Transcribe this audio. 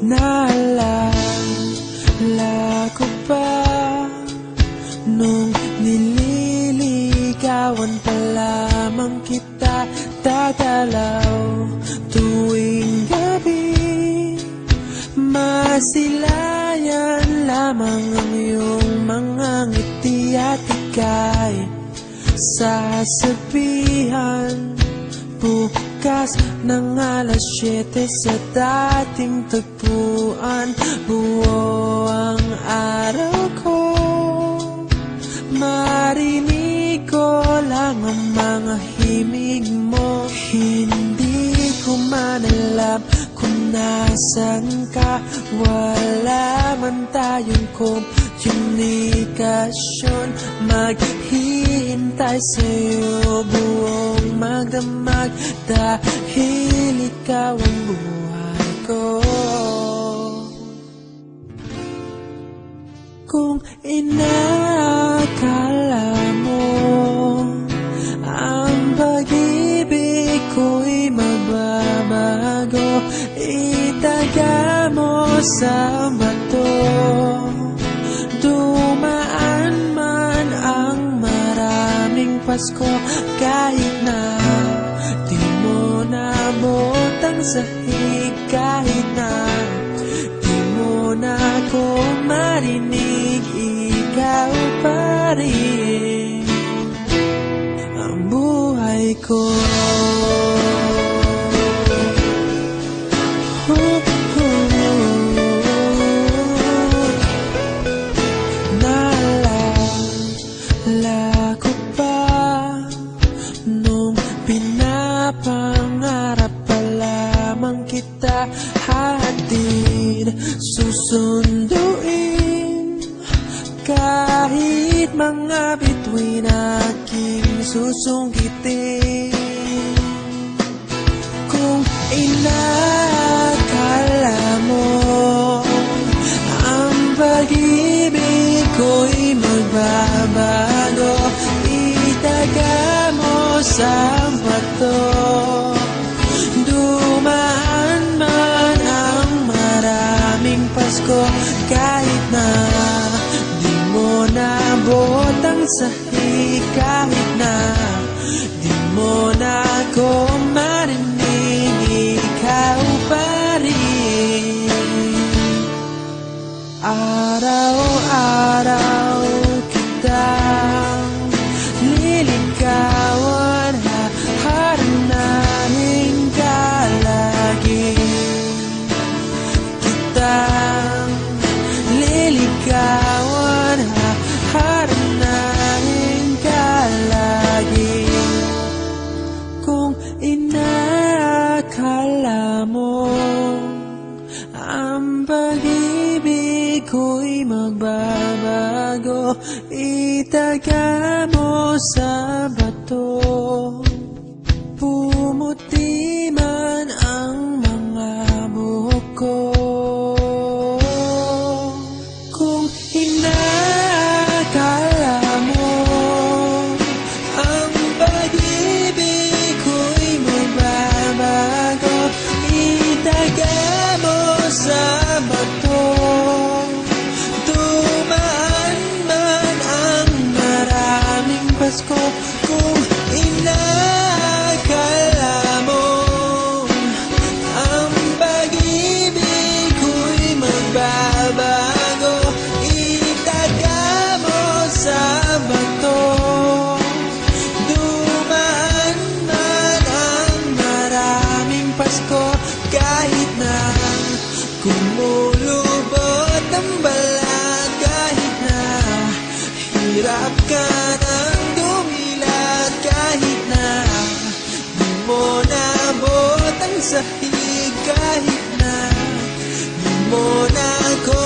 Naalala ko pa nung nililigawan pa lamang kita, dadalaw tuwing gabi. Masilayan lamang ang iyong mga ngiti at ika'y sasabihan bukas ng alas 7 sa dating tagpuan. Buo ang araw ko, marinig ko lang ang mga himig mo. Hindi ko man alam kung nasan ka, wala man tayong komunikasyon. Maghihintay sa'yo buong magdamag dahil ikaw ang buhay ko. Kung inakala mo ang pag-ibig ko'y mababago, itaga mo sa bato. Dumaan man ang maraming Pasko, kahit na di mo nabot ang sahig, kahit na di mo na ako marinig, ikaw pa rin ang buhay ko. Naalala ko pa nung pinapangarap pa lamang kita, hatid susunduin kahit mga bituin aking susungkitin. Kung inakala mo ang pag-ibig ko'y magbabago, itaga mo sa bato. Dumaan man ang maraming Pasko, kahit na di mo nabot ang sahig, kahit na di mo na ako marinig, ikaw pa rin. Araw-araw kitang liligawan, haharanahin ka lagi. Kitang liligawan, haharanahin ka lagi. Kung inakala mo ang pag-ibig ko'y magbabago, itaga mo sa bato. Pumuti man ang mga buhok ko. Kung inakala mo ang pag-ibig ko'y magbabago, itaga mo sa bato. Dumaan man ang maraming Pasko, kung inakala mo ang pag-ibig ko'y magbabago, itaga mo sa bato. Dumaan man ang maraming Pasko, kahit na kumulubot ang balat, kahit na hirap ka ng dumilat, kahit na di mo nabot ang sahig, kahit na di mo na ako